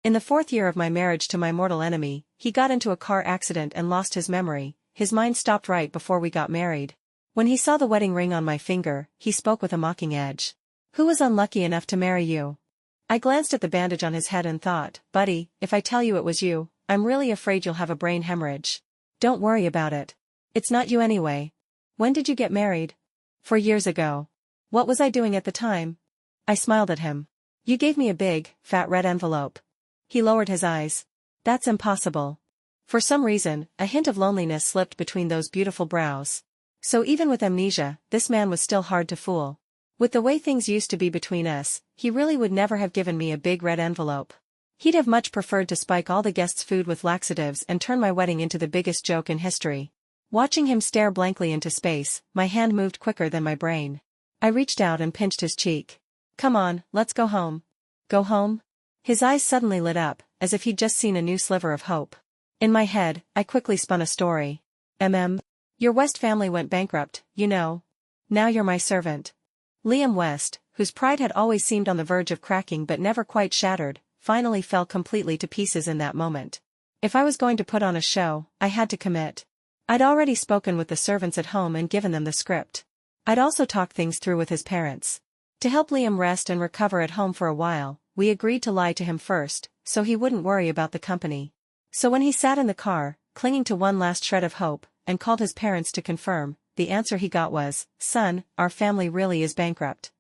In the 4th year of my marriage to my mortal enemy, he got into a car accident and lost his memory. His mind stopped right before we got married. When he saw the wedding ring on my finger, he spoke with a mocking edge. Who was unlucky enough to marry you? I glanced at the bandage on his head and thought, buddy, if I tell you it was you, I'm really afraid you'll have a brain hemorrhage. Don't worry about it. It's not you anyway. When did you get married? 4 years ago. What was I doing at the time? I smiled at him. You gave me a big, fat red envelope. He lowered his eyes. That's impossible. For some reason, a hint of loneliness slipped between those beautiful brows. So even with amnesia, this man was still hard to fool. With the way things used to be between us, he really would never have given me a big red envelope. He'd have much preferred to spike all the guests' food with laxatives and turn my wedding into the biggest joke in history. Watching him stare blankly into space, my hand moved quicker than my brain. I reached out and pinched his cheek. Come on, let's go home. Go home? His eyes suddenly lit up, as if he'd just seen a new sliver of hope. In my head, I quickly spun a story. Your West family went bankrupt, you know. Now you're my servant. Liam West, whose pride had always seemed on the verge of cracking but never quite shattered, finally fell completely to pieces in that moment. If I was going to put on a show, I had to commit. I'd already spoken with the servants at home and given them the script. I'd also talked things through with his parents. To help Liam rest and recover at home for a while, we agreed to lie to him first, so he wouldn't worry about the company. So when he sat in the car, clinging to one last shred of hope, and called his parents to confirm, the answer he got was, "Son, our family really is bankrupt."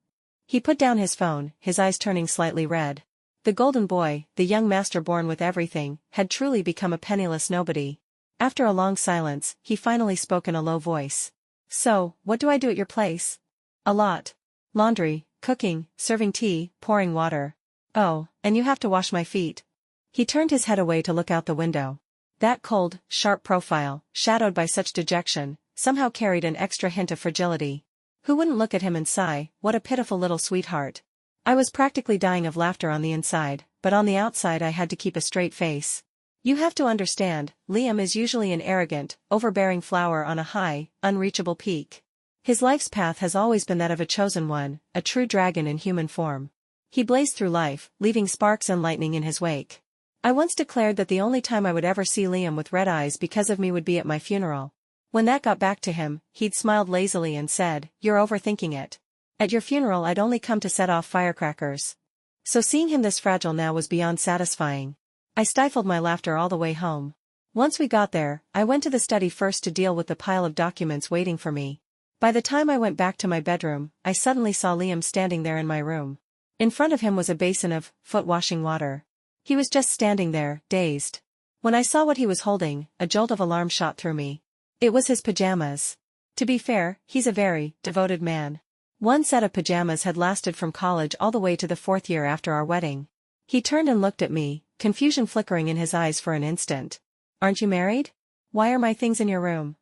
He put down his phone, his eyes turning slightly red. The golden boy, the young master born with everything, had truly become a penniless nobody. After a long silence, he finally spoke in a low voice. So, what do I do at your place? A lot. Laundry, cooking, serving tea, pouring water. Oh, and you have to wash my feet. He turned his head away to look out the window. That cold, sharp profile, shadowed by such dejection, somehow carried an extra hint of fragility. Who wouldn't look at him and sigh, what a pitiful little sweetheart. I was practically dying of laughter on the inside, but on the outside I had to keep a straight face. You have to understand, Liam is usually an arrogant, overbearing flower on a high, unreachable peak. His life's path has always been that of a chosen one, a true dragon in human form. He blazed through life, leaving sparks and lightning in his wake. I once declared that the only time I would ever see Liam with red eyes because of me would be at my funeral. When that got back to him, he'd smiled lazily and said, "You're overthinking it. At your funeral I'd only come to set off firecrackers." So seeing him this fragile now was beyond satisfying. I stifled my laughter all the way home. Once we got there, I went to the study first to deal with the pile of documents waiting for me. By the time I went back to my bedroom, I suddenly saw Liam standing there in my room. In front of him was a basin of foot-washing water. He was just standing there, dazed. When I saw what he was holding, a jolt of alarm shot through me. It was his pajamas. To be fair, he's a very devoted man. One set of pajamas had lasted from college all the way to the 4th year after our wedding. He turned and looked at me, confusion flickering in his eyes for an instant. "Aren't you married? Why are my things in your room?"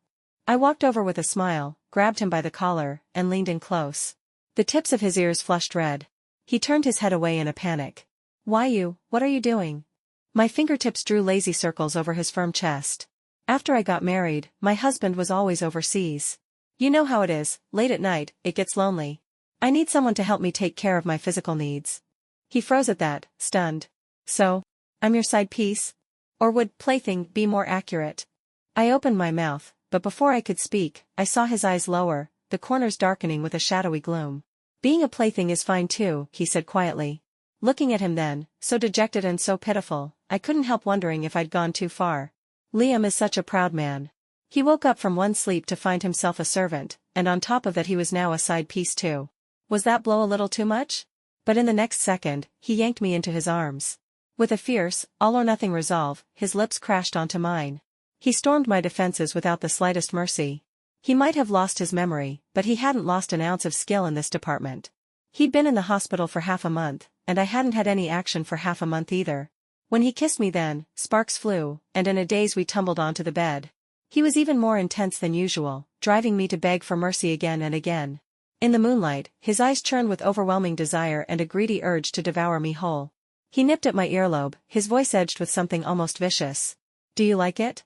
I walked over with a smile, grabbed him by the collar, and leaned in close. The tips of his ears flushed red. He turned his head away in a panic. What are you doing?" My fingertips drew lazy circles over his firm chest. After I got married, my husband was always overseas. You know how it is, late at night, it gets lonely. I need someone to help me take care of my physical needs. He froze at that, stunned. So, I'm your side piece? Or would plaything be more accurate? I opened my mouth, but before I could speak, I saw his eyes lower, the corners darkening with a shadowy gloom. "Being a plaything is fine too," he said quietly. Looking at him then, so dejected and so pitiful, I couldn't help wondering if I'd gone too far. Liam is such a proud man. He woke up from one sleep to find himself a servant, and on top of that he was now a side piece too. Was that blow a little too much? But in the next second, he yanked me into his arms. With a fierce, all-or-nothing resolve, his lips crashed onto mine. He stormed my defenses without the slightest mercy. He might have lost his memory, but he hadn't lost an ounce of skill in this department. He'd been in the hospital for half a month, and I hadn't had any action for half a month either. When he kissed me then, sparks flew, and in a daze we tumbled onto the bed. He was even more intense than usual, driving me to beg for mercy again and again. In the moonlight, his eyes churned with overwhelming desire and a greedy urge to devour me whole. He nipped at my earlobe, his voice edged with something almost vicious. "Do you like it?"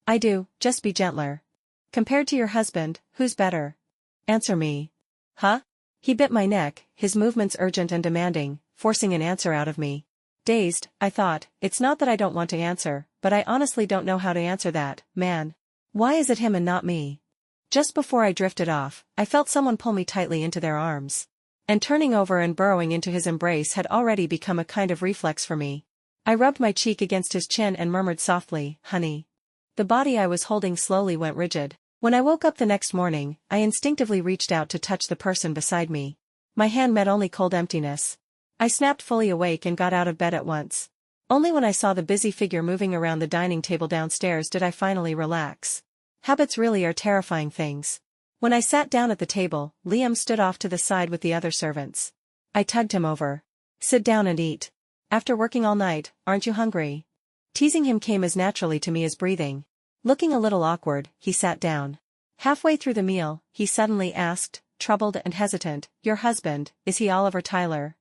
"I do, just be gentler. Compared to your husband, who's better? Answer me." "Huh?" He bit my neck, his movements urgent and demanding, forcing an answer out of me. Dazed, I thought, it's not that I don't want to answer, but I honestly don't know how to answer that, man. Why is it him and not me? Just before I drifted off, I felt someone pull me tightly into their arms. And turning over and burrowing into his embrace had already become a kind of reflex for me. I rubbed my cheek against his chin and murmured softly, honey. The body I was holding slowly went rigid. When I woke up the next morning, I instinctively reached out to touch the person beside me. My hand met only cold emptiness. I snapped fully awake and got out of bed at once. Only when I saw the busy figure moving around the dining table downstairs did I finally relax. Habits really are terrifying things. When I sat down at the table, Liam stood off to the side with the other servants. I tugged him over. Sit down and eat. After working all night, aren't you hungry? Teasing him came as naturally to me as breathing. Looking a little awkward, he sat down. Halfway through the meal, he suddenly asked, troubled and hesitant, your husband, is he Oliver Tyler?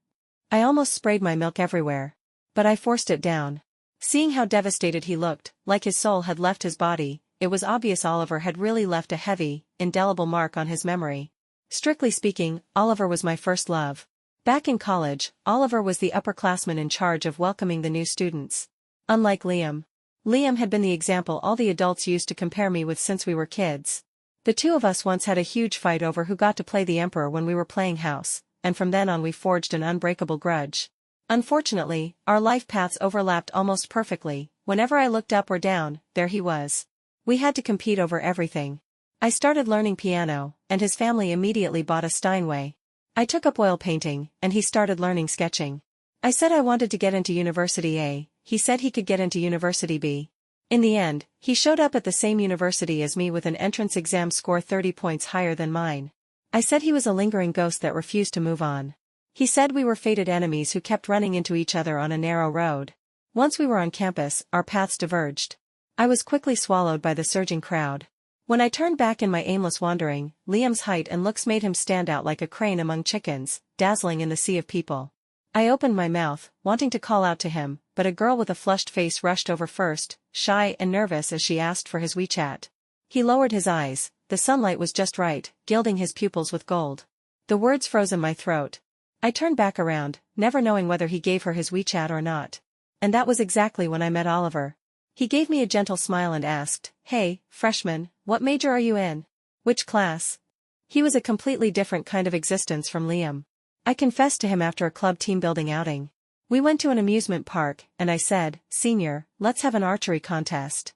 I almost sprayed my milk everywhere. But I forced it down. Seeing how devastated he looked, like his soul had left his body, it was obvious Oliver had really left a heavy, indelible mark on his memory. Strictly speaking, Oliver was my first love. Back in college, Oliver was the upperclassman in charge of welcoming the new students. Unlike Liam. Liam had been the example all the adults used to compare me with since we were kids. The two of us once had a huge fight over who got to play the emperor when we were playing house, and from then on we forged an unbreakable grudge. Unfortunately, our life paths overlapped almost perfectly. Whenever I looked up or down, there he was. We had to compete over everything. I started learning piano, and his family immediately bought a Steinway. I took up oil painting, and he started learning sketching. I said I wanted to get into University A, he said he could get into University B. In the end, he showed up at the same university as me with an entrance exam score 30 points higher than mine. I said he was a lingering ghost that refused to move on. He said we were fated enemies who kept running into each other on a narrow road. Once we were on campus, our paths diverged. I was quickly swallowed by the surging crowd. When I turned back in my aimless wandering, Liam's height and looks made him stand out like a crane among chickens, dazzling in the sea of people. I opened my mouth, wanting to call out to him, but a girl with a flushed face rushed over first, shy and nervous as she asked for his WeChat. He lowered his eyes, the sunlight was just right, gilding his pupils with gold. The words froze in my throat. I turned back around, never knowing whether he gave her his WeChat or not. And that was exactly when I met Oliver. He gave me a gentle smile and asked, hey, freshman, what major are you in? Which class? He was a completely different kind of existence from Liam. I confessed to him after a club team building outing. We went to an amusement park, and I said, Senior, let's have an archery contest.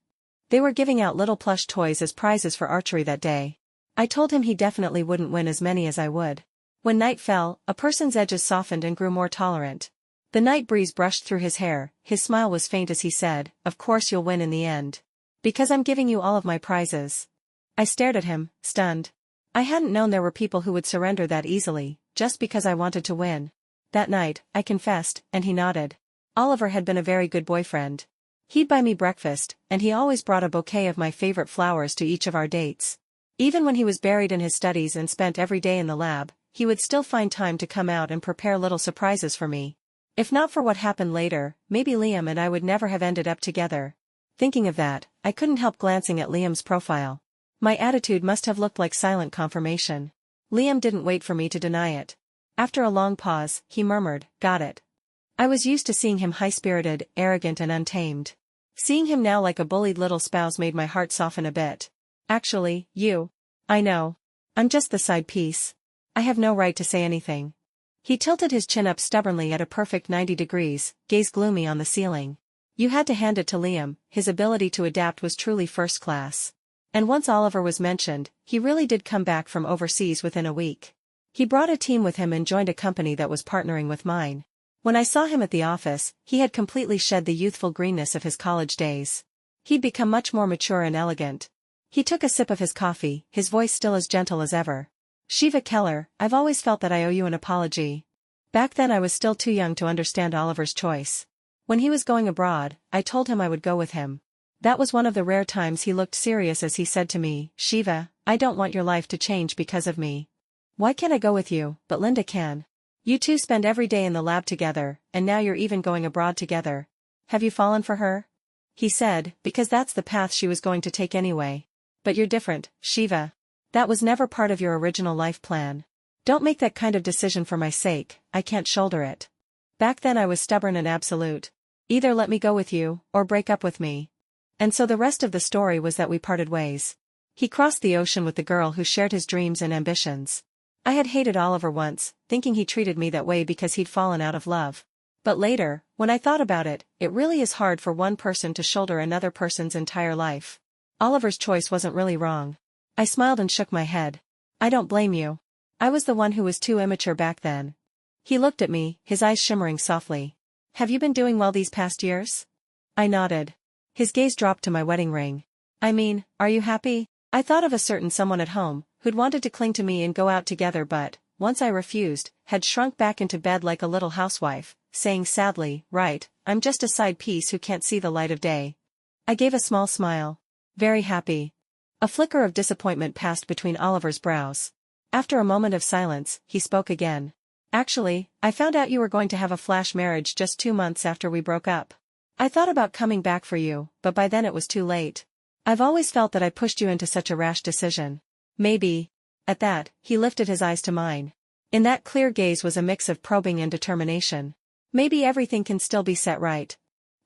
They were giving out little plush toys as prizes for archery that day. I told him he definitely wouldn't win as many as I would. When night fell, a person's edges softened and grew more tolerant. The night breeze brushed through his hair, his smile was faint as he said, of course you'll win in the end. Because I'm giving you all of my prizes. I stared at him, stunned. I hadn't known there were people who would surrender that easily, just because I wanted to win. That night, I confessed, and he nodded. Oliver had been a very good boyfriend. He'd buy me breakfast, and he always brought a bouquet of my favorite flowers to each of our dates. Even when he was buried in his studies and spent every day in the lab, he would still find time to come out and prepare little surprises for me. If not for what happened later, maybe Liam and I would never have ended up together. Thinking of that, I couldn't help glancing at Liam's profile. My attitude must have looked like silent confirmation. Liam didn't wait for me to deny it. After a long pause, he murmured, got it. I was used to seeing him high-spirited, arrogant and untamed. Seeing him now like a bullied little spouse made my heart soften a bit. Actually, I know. I'm just the side piece. I have no right to say anything. He tilted his chin up stubbornly at a perfect 90 degrees, gaze gloomy on the ceiling. You had to hand it to Liam, his ability to adapt was truly first class. And once Oliver was mentioned, he really did come back from overseas within a week. He brought a team with him and joined a company that was partnering with mine. When I saw him at the office, he had completely shed the youthful greenness of his college days. He'd become much more mature and elegant. He took a sip of his coffee, his voice still as gentle as ever. Shiva Keller, I've always felt that I owe you an apology. Back then I was still too young to understand Oliver's choice. When he was going abroad, I told him I would go with him. That was one of the rare times he looked serious as he said to me, Shiva, I don't want your life to change because of me. Why can't I go with you, but Linda can? You two spend every day in the lab together, and now you're even going abroad together. Have you fallen for her? He said, because that's the path she was going to take anyway. But you're different, Shiva. That was never part of your original life plan. Don't make that kind of decision for my sake, I can't shoulder it. Back then I was stubborn and absolute. Either let me go with you, or break up with me. And so the rest of the story was that we parted ways. He crossed the ocean with the girl who shared his dreams and ambitions. I had hated Oliver once, thinking he treated me that way because he'd fallen out of love. But later, when I thought about it, it really is hard for one person to shoulder another person's entire life. Oliver's choice wasn't really wrong. I smiled and shook my head. I don't blame you. I was the one who was too immature back then. He looked at me, his eyes shimmering softly. Have you been doing well these past years? I nodded. His gaze dropped to my wedding ring. I mean, are you happy? I thought of a certain someone at home, who'd wanted to cling to me and go out together but, once I refused, had shrunk back into bed like a little housewife, saying sadly, right, I'm just a side piece who can't see the light of day. I gave a small smile. Very happy. A flicker of disappointment passed between Oliver's brows. After a moment of silence, he spoke again. Actually, I found out you were going to have a flash marriage just 2 months after we broke up. I thought about coming back for you, but by then it was too late. I've always felt that I pushed you into such a rash decision. Maybe. At that, he lifted his eyes to mine. In that clear gaze was a mix of probing and determination. Maybe everything can still be set right.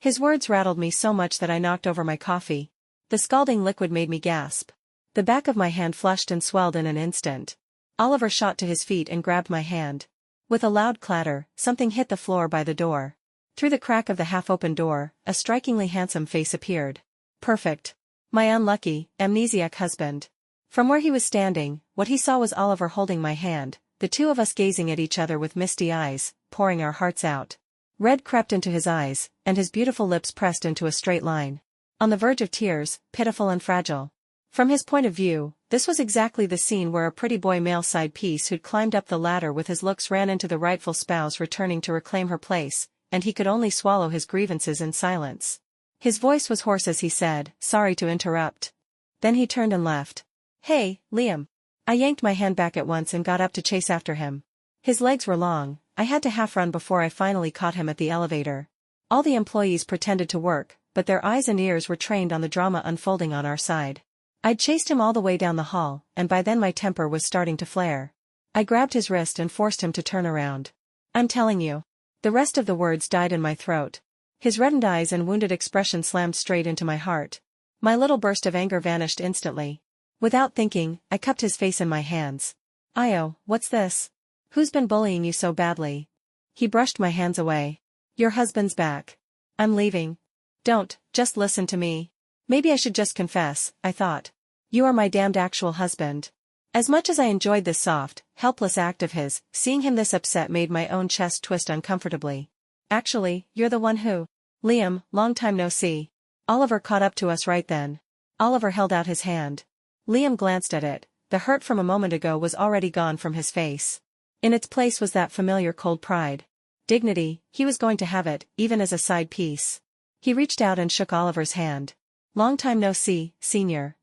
His words rattled me so much that I knocked over my coffee. The scalding liquid made me gasp. The back of my hand flushed and swelled in an instant. Oliver shot to his feet and grabbed my hand. With a loud clatter, something hit the floor by the door. Through the crack of the half-open door, a strikingly handsome face appeared. Perfect. My unlucky, amnesiac husband. From where he was standing, what he saw was Oliver holding my hand, the two of us gazing at each other with misty eyes, pouring our hearts out. Red crept into his eyes, and his beautiful lips pressed into a straight line. On the verge of tears, pitiful and fragile. From his point of view, this was exactly the scene where a pretty boy male side piece who'd climbed up the ladder with his looks ran into the rightful spouse returning to reclaim her place, and he could only swallow his grievances in silence. His voice was hoarse as he said, "Sorry to interrupt." Then he turned and left. "Hey, Liam." I yanked my hand back at once and got up to chase after him. His legs were long, I had to half-run before I finally caught him at the elevator. All the employees pretended to work, but their eyes and ears were trained on the drama unfolding on our side. I'd chased him all the way down the hall, and by then my temper was starting to flare. I grabbed his wrist and forced him to turn around. "I'm telling you." The rest of the words died in my throat. His reddened eyes and wounded expression slammed straight into my heart. My little burst of anger vanished instantly. Without thinking, I cupped his face in my hands. "Io, what's this? Who's been bullying you so badly?" He brushed my hands away. "Your husband's back. I'm leaving." "Don't, just listen to me." Maybe I should just confess, I thought. "You are my damned actual husband." As much as I enjoyed this soft, helpless act of his, seeing him this upset made my own chest twist uncomfortably. "Actually, you're the one who—" "Liam, long time no see." Oliver caught up to us right then. Oliver held out his hand. Liam glanced at it. The hurt from a moment ago was already gone from his face. In its place was that familiar cold pride. Dignity, he was going to have it, even as a side piece. He reached out and shook Oliver's hand. "Long time no see, senior."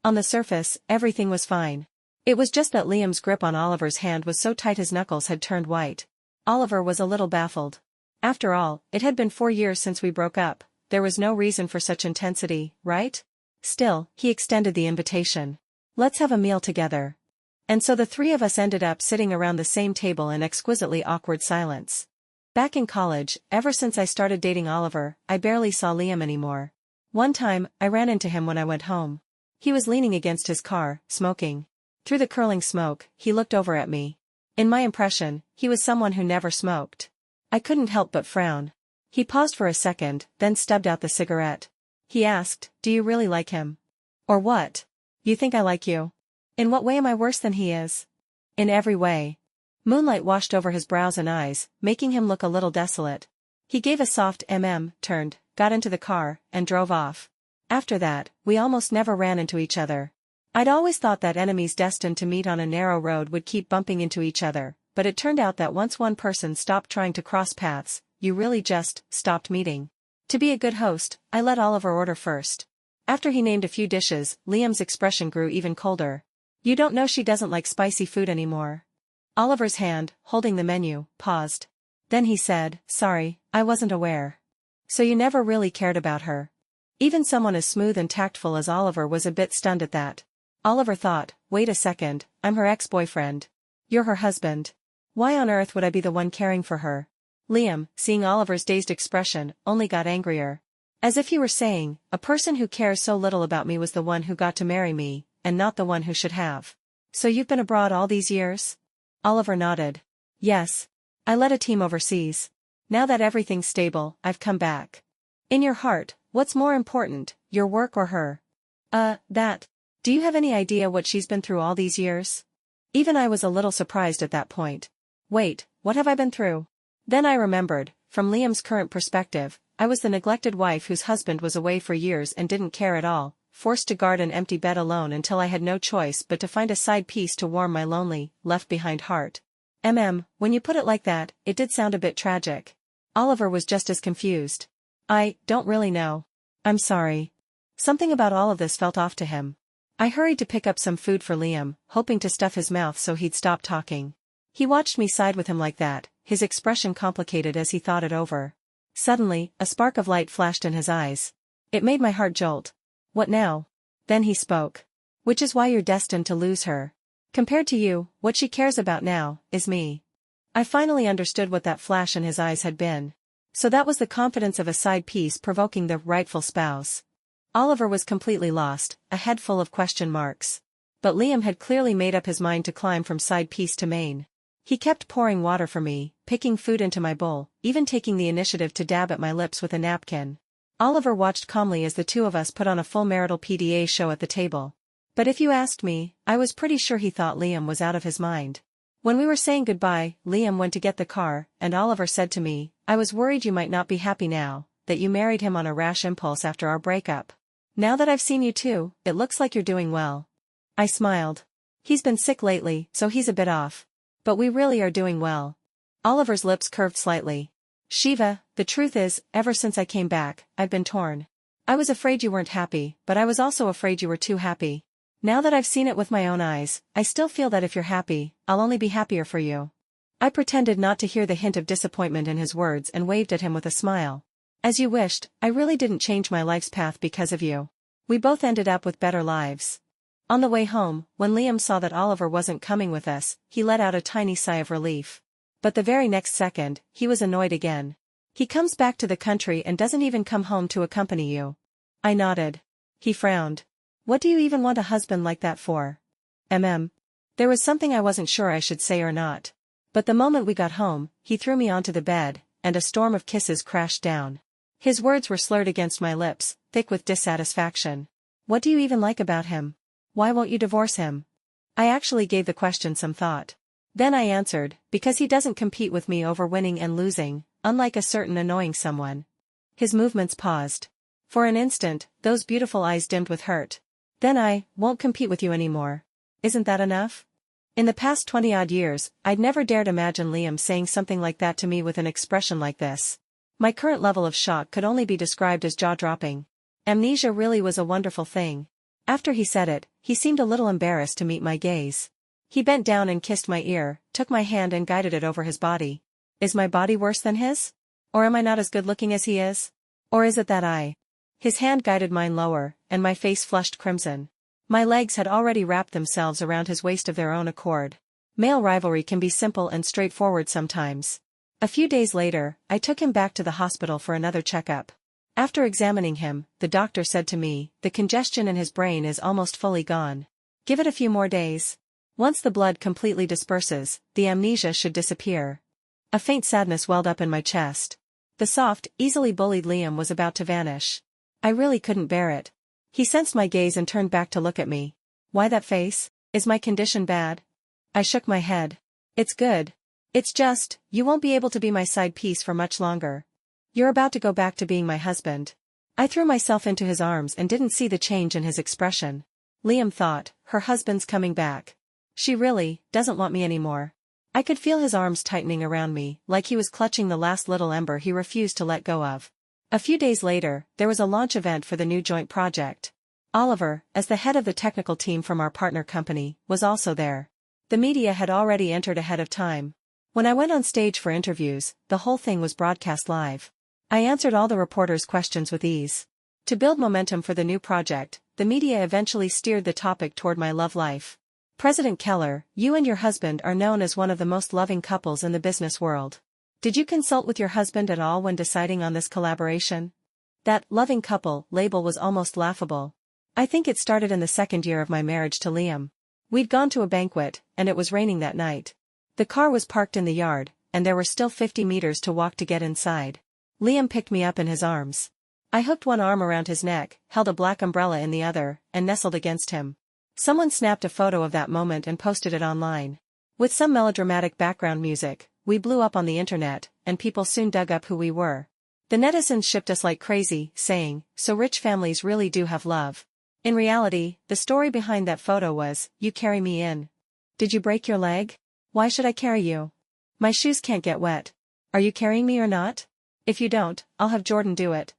On the surface, everything was fine. It was just that Liam's grip on Oliver's hand was so tight his knuckles had turned white. Oliver was a little baffled. After all, it had been 4 years since we broke up. There was no reason for such intensity, right? Still, he extended the invitation. "Let's have a meal together." And so the three of us ended up sitting around the same table in exquisitely awkward silence. Back in college, ever since I started dating Oliver, I barely saw Liam anymore. One time, I ran into him when I went home. He was leaning against his car, smoking. Through the curling smoke, he looked over at me. In my impression, he was someone who never smoked. I couldn't help but frown. He paused for a second, then stubbed out the cigarette. He asked, "Do you really like him?" "Or what? You think I like you?" "In what way am I worse than he is?" "In every way." Moonlight washed over his brows and eyes, making him look a little desolate. He gave a soft turned, got into the car, and drove off. After that, we almost never ran into each other. I'd always thought that enemies destined to meet on a narrow road would keep bumping into each other, but it turned out that once one person stopped trying to cross paths, you really just stopped meeting. To be a good host, I let Oliver order first. After he named a few dishes, Liam's expression grew even colder. "You don't know she doesn't like spicy food anymore." Oliver's hand, holding the menu, paused. Then he said, "Sorry, I wasn't aware." "So you never really cared about her?" Even someone as smooth and tactful as Oliver was a bit stunned at that. Oliver thought, "Wait a second, I'm her ex-boyfriend. You're her husband. Why on earth would I be the one caring for her?" Liam, seeing Oliver's dazed expression, only got angrier. As if he were saying, a person who cares so little about me was the one who got to marry me, and not the one who should have. So you've been abroad all these years? Oliver nodded. Yes. I led a team overseas. Now that everything's stable, I've come back. In your heart, what's more important, your work or her? That. Do you have any idea what she's been through all these years? Even I was a little surprised at that point. Wait, what have I been through? Then I remembered, from Liam's current perspective, I was the neglected wife whose husband was away for years and didn't care at all, forced to guard an empty bed alone until I had no choice but to find a side piece to warm my lonely, left-behind heart. When you put it like that, it did sound a bit tragic. Oliver was just as confused. I don't really know. I'm sorry. Something about all of this felt off to him. I hurried to pick up some food for Liam, hoping to stuff his mouth so he'd stop talking. He watched me side with him like that, his expression complicated as he thought it over. Suddenly, a spark of light flashed in his eyes. It made my heart jolt. What now? Then he spoke. Which is why you're destined to lose her. Compared to you, what she cares about now, is me. I finally understood what that flash in his eyes had been. So that was the confidence of a side piece provoking the rightful spouse. Oliver was completely lost, a head full of question marks. But Liam had clearly made up his mind to climb from side piece to main. He kept pouring water for me, picking food into my bowl, even taking the initiative to dab at my lips with a napkin. Oliver watched calmly as the two of us put on a full marital PDA show at the table. But if you asked me, I was pretty sure he thought Liam was out of his mind. When we were saying goodbye, Liam went to get the car, and Oliver said to me, I was worried you might not be happy now, that you married him on a rash impulse after our breakup. Now that I've seen you two, it looks like you're doing well. I smiled. He's been sick lately, so he's a bit off. But we really are doing well. Oliver's lips curved slightly. Shiva, the truth is, ever since I came back, I've been torn. I was afraid you weren't happy, but I was also afraid you were too happy. Now that I've seen it with my own eyes, I still feel that if you're happy, I'll only be happier for you. I pretended not to hear the hint of disappointment in his words and waved at him with a smile. As you wished, I really didn't change my life's path because of you. We both ended up with better lives. On the way home, when Liam saw that Oliver wasn't coming with us, he let out a tiny sigh of relief. But the very next second, he was annoyed again. He comes back to the country and doesn't even come home to accompany you. I nodded. He frowned. What do you even want a husband like that for? There was something I wasn't sure I should say or not. But the moment we got home, he threw me onto the bed, and a storm of kisses crashed down. His words were slurred against my lips, thick with dissatisfaction. What do you even like about him? Why won't you divorce him? I actually gave the question some thought. Then I answered, because he doesn't compete with me over winning and losing, unlike a certain annoying someone. His movements paused. For an instant, those beautiful eyes dimmed with hurt. Then I won't compete with you anymore. Isn't that enough? In the past 20-odd years, I'd never dared imagine Liam saying something like that to me with an expression like this. My current level of shock could only be described as jaw-dropping. Amnesia really was a wonderful thing. After he said it, he seemed a little embarrassed to meet my gaze. He bent down and kissed my ear, took my hand and guided it over his body. Is my body worse than his? Or am I not as good-looking as he is? Or is it that His hand guided mine lower, and my face flushed crimson. My legs had already wrapped themselves around his waist of their own accord. Male rivalry can be simple and straightforward sometimes. A few days later, I took him back to the hospital for another checkup. After examining him, the doctor said to me, the congestion in his brain is almost fully gone. Give it a few more days. Once the blood completely disperses, the amnesia should disappear. A faint sadness welled up in my chest. The soft, easily bullied Liam was about to vanish. I really couldn't bear it. He sensed my gaze and turned back to look at me. Why that face? Is my condition bad? I shook my head. It's good. It's just, you won't be able to be my side piece for much longer. You're about to go back to being my husband. I threw myself into his arms and didn't see the change in his expression. Liam thought, her husband's coming back. She really doesn't want me anymore. I could feel his arms tightening around me, like he was clutching the last little ember he refused to let go of. A few days later, there was a launch event for the new joint project. Oliver, as the head of the technical team from our partner company, was also there. The media had already entered ahead of time. When I went on stage for interviews, the whole thing was broadcast live. I answered all the reporters' questions with ease. To build momentum for the new project, the media eventually steered the topic toward my love life. President Keller, you and your husband are known as one of the most loving couples in the business world. Did you consult with your husband at all when deciding on this collaboration? That loving couple label was almost laughable. I think it started in the second year of my marriage to Liam. We'd gone to a banquet, and it was raining that night. The car was parked in the yard, and there were still 50 meters to walk to get inside. Liam picked me up in his arms. I hooked one arm around his neck, held a black umbrella in the other, and nestled against him. Someone snapped a photo of that moment and posted it online. With some melodramatic background music, we blew up on the internet, and people soon dug up who we were. The netizens shipped us like crazy, saying, "So rich families really do have love." In reality, the story behind that photo was, "You carry me in." Did you break your leg? Why should I carry you? My shoes can't get wet. Are you carrying me or not? If you don't, I'll have Jordan do it.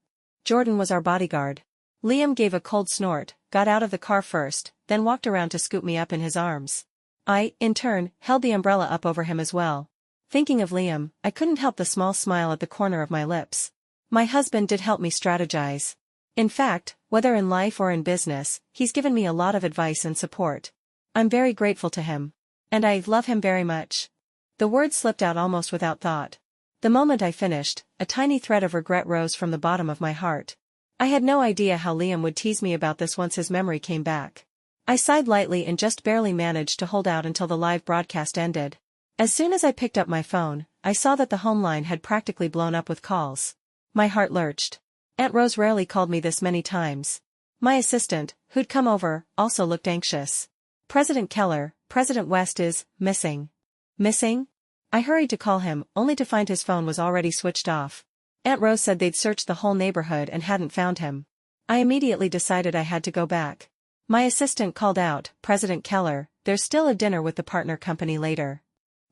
Jordan was our bodyguard. Liam gave a cold snort, got out of the car first, then walked around to scoop me up in his arms. I, in turn, held the umbrella up over him as well. Thinking of Liam, I couldn't help the small smile at the corner of my lips. My husband did help me strategize. In fact, whether in life or in business, he's given me a lot of advice and support. I'm very grateful to him. And I love him very much. The words slipped out almost without thought. The moment I finished, a tiny thread of regret rose from the bottom of my heart. I had no idea how Liam would tease me about this once his memory came back. I sighed lightly and just barely managed to hold out until the live broadcast ended. As soon as I picked up my phone, I saw that the home line had practically blown up with calls. My heart lurched. Aunt Rose rarely called me this many times. My assistant, who'd come over, also looked anxious. President Keller, President West is missing. Missing? I hurried to call him, only to find his phone was already switched off. Aunt Rose said they'd searched the whole neighborhood and hadn't found him. I immediately decided I had to go back. My assistant called out, "President Keller, there's still a dinner with the partner company later.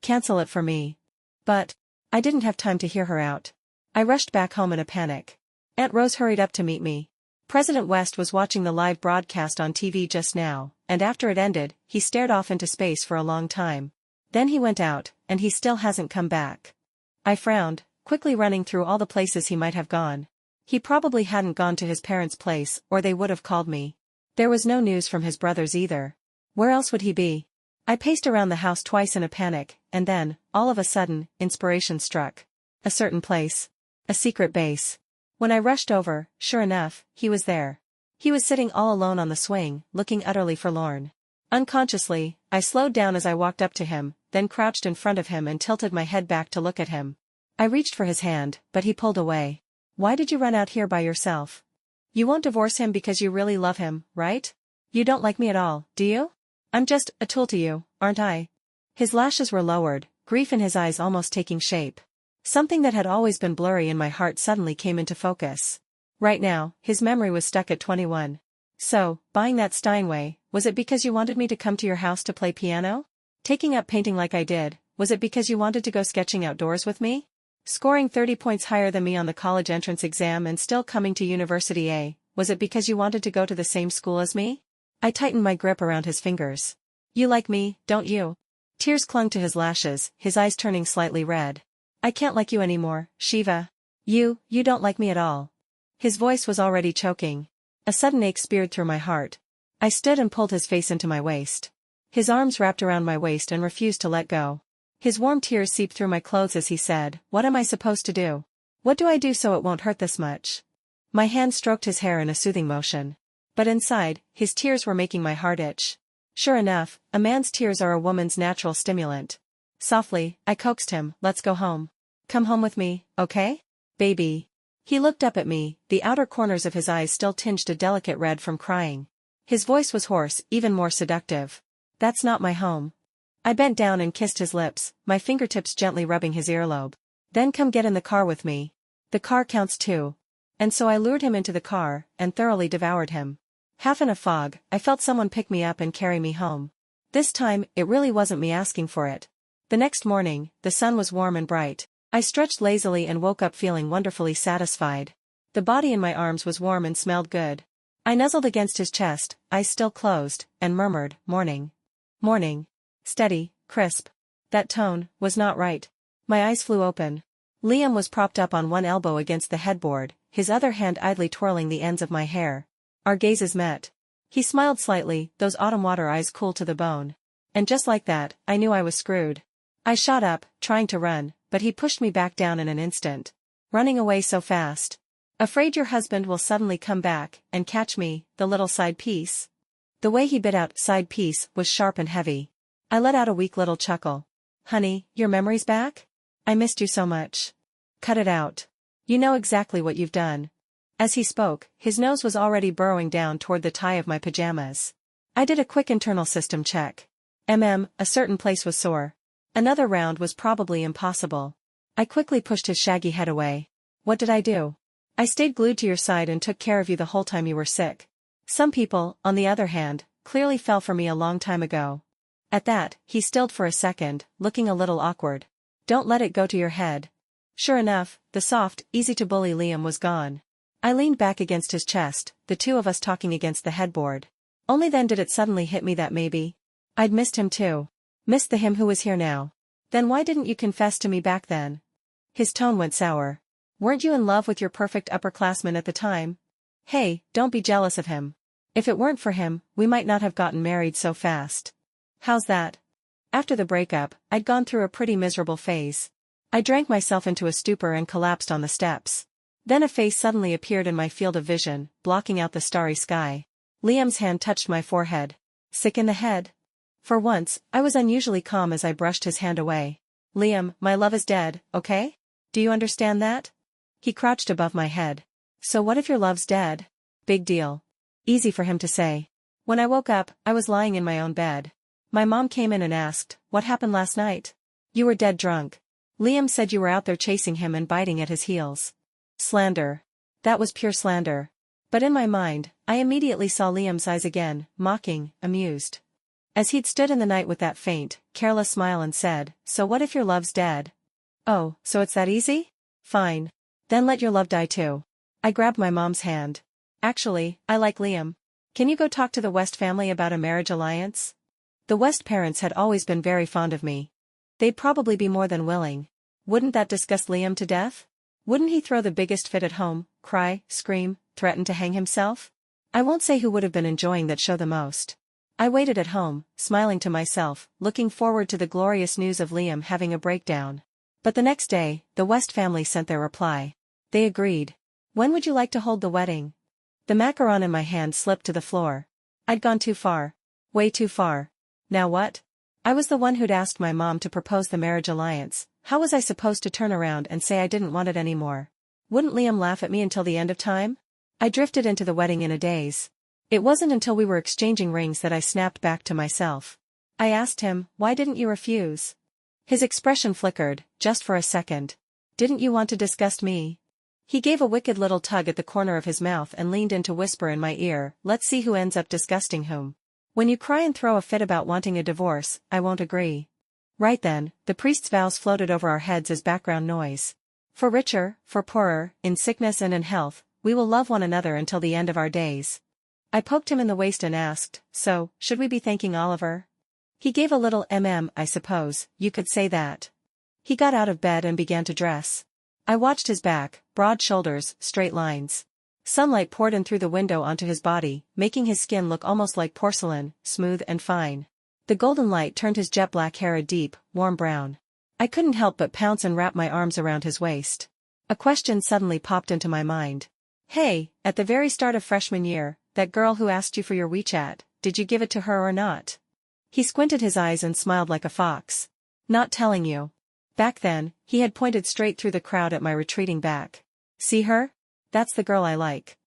Cancel it for me." But I didn't have time to hear her out. I rushed back home in a panic. Aunt Rose hurried up to meet me. President West was watching the live broadcast on TV just now, and after it ended, he stared off into space for a long time. Then he went out, and he still hasn't come back. I frowned, quickly running through all the places he might have gone. He probably hadn't gone to his parents' place, or they would have called me. There was no news from his brothers either. Where else would he be? I paced around the house twice in a panic, and then, all of a sudden, inspiration struck. A certain place. A secret base. When I rushed over, sure enough, he was there. He was sitting all alone on the swing, looking utterly forlorn. Unconsciously, I slowed down as I walked up to him, then crouched in front of him and tilted my head back to look at him. I reached for his hand, but he pulled away. "Why did you run out here by yourself? You won't divorce him because you really love him, right? You don't like me at all, do you? I'm just a tool to you, aren't I?" His lashes were lowered, grief in his eyes almost taking shape. Something that had always been blurry in my heart suddenly came into focus. Right now, his memory was stuck at 21. "So, buying that Steinway, was it because you wanted me to come to your house to play piano? Taking up painting like I did, was it because you wanted to go sketching outdoors with me? Scoring 30 points higher than me on the college entrance exam and still coming to University A, was it because you wanted to go to the same school as me?" I tightened my grip around his fingers. "You like me, don't you?" Tears clung to his lashes, his eyes turning slightly red. "I can't like you anymore, Shiva. You don't like me at all." His voice was already choking. A sudden ache speared through my heart. I stood and pulled his face into my waist. His arms wrapped around my waist and refused to let go. His warm tears seeped through my clothes as he said, "What am I supposed to do? What do I do so it won't hurt this much?" My hand stroked his hair in a soothing motion. But inside, his tears were making my heart itch. Sure enough, a man's tears are a woman's natural stimulant. Softly, I coaxed him, "Let's go home. Come home with me, okay? Baby." He looked up at me, the outer corners of his eyes still tinged a delicate red from crying. His voice was hoarse, even more seductive. "That's not my home." I bent down and kissed his lips, my fingertips gently rubbing his earlobe. "Then come get in the car with me. The car counts too." And so I lured him into the car, and thoroughly devoured him. Half in a fog, I felt someone pick me up and carry me home. This time, it really wasn't me asking for it. The next morning, the sun was warm and bright. I stretched lazily and woke up feeling wonderfully satisfied. The body in my arms was warm and smelled good. I nuzzled against his chest, eyes still closed, and murmured, "Morning. Morning." Steady, crisp. That tone was not right. My eyes flew open. Liam was propped up on one elbow against the headboard, his other hand idly twirling the ends of my hair. Our gazes met. He smiled slightly, those autumn water eyes cool to the bone. And just like that, I knew I was screwed. I shot up, trying to run, but he pushed me back down in an instant. Running away so fast. Afraid your husband will suddenly come back and catch me, the little side piece? The way he bit out side piece was sharp and heavy. I let out a weak little chuckle. Honey, your memory's back? I missed you so much. Cut it out. You know exactly what you've done. As he spoke, his nose was already burrowing down toward the tie of my pajamas. I did a quick internal system check. A certain place was sore. Another round was probably impossible. I quickly pushed his shaggy head away. What did I do? I stayed glued to your side and took care of you the whole time you were sick. Some people, on the other hand, clearly fell for me a long time ago. At that, he stilled for a second, looking a little awkward. Don't let it go to your head. Sure enough, the soft, easy-to-bully Liam was gone. I leaned back against his chest, the two of us talking against the headboard. Only then did it suddenly hit me that maybe I'd missed him too. Missed the him who was here now. Then why didn't you confess to me back then? His tone went sour. Weren't you in love with your perfect upperclassman at the time? Hey, don't be jealous of him. If it weren't for him, we might not have gotten married so fast. How's that? After the breakup, I'd gone through a pretty miserable phase. I drank myself into a stupor and collapsed on the steps. Then a face suddenly appeared in my field of vision, blocking out the starry sky. Liam's hand touched my forehead. Sick in the head? For once, I was unusually calm as I brushed his hand away. Liam, my love is dead, okay? Do you understand that? He crouched above my head. So what if your love's dead? Big deal. Easy for him to say. When I woke up, I was lying in my own bed. My mom came in and asked, what happened last night? You were dead drunk. Liam said you were out there chasing him and biting at his heels. Slander. That was pure slander. But in my mind, I immediately saw Liam's eyes again, mocking, amused. As he'd stood in the night with that faint, careless smile and said, so what if your love's dead? Oh, so it's that easy? Fine. Then let your love die too. I grabbed my mom's hand. Actually, I like Liam. Can you go talk to the West family about a marriage alliance? The West parents had always been very fond of me. They'd probably be more than willing. Wouldn't that disgust Liam to death? Wouldn't he throw the biggest fit at home, cry, scream, threaten to hang himself? I won't say who would have been enjoying that show the most. I waited at home, smiling to myself, looking forward to the glorious news of Liam having a breakdown. But the next day, the West family sent their reply. They agreed. When would you like to hold the wedding? The macaron in my hand slipped to the floor. I'd gone too far. Way too far. Now what? I was the one who'd asked my mom to propose the marriage alliance. How was I supposed to turn around and say I didn't want it anymore? Wouldn't Liam laugh at me until the end of time? I drifted into the wedding in a daze. It wasn't until we were exchanging rings that I snapped back to myself. I asked him, why didn't you refuse? His expression flickered, just for a second. Didn't you want to disgust me? He gave a wicked little tug at the corner of his mouth and leaned in to whisper in my ear, let's see who ends up disgusting whom. When you cry and throw a fit about wanting a divorce, I won't agree. Right then, the priest's vows floated over our heads as background noise. For richer, for poorer, in sickness and in health, we will love one another until the end of our days. I poked him in the waist and asked, so, should we be thanking Oliver? He gave a little I suppose, you could say that. He got out of bed and began to dress. I watched his back, broad shoulders, straight lines. Sunlight poured in through the window onto his body, making his skin look almost like porcelain, smooth and fine. The golden light turned his jet-black hair a deep, warm brown. I couldn't help but pounce and wrap my arms around his waist. A question suddenly popped into my mind. Hey, at the very start of freshman year, that girl who asked you for your WeChat, did you give it to her or not? He squinted his eyes and smiled like a fox. Not telling you. Back then, he had pointed straight through the crowd at my retreating back. See her? That's the girl I like.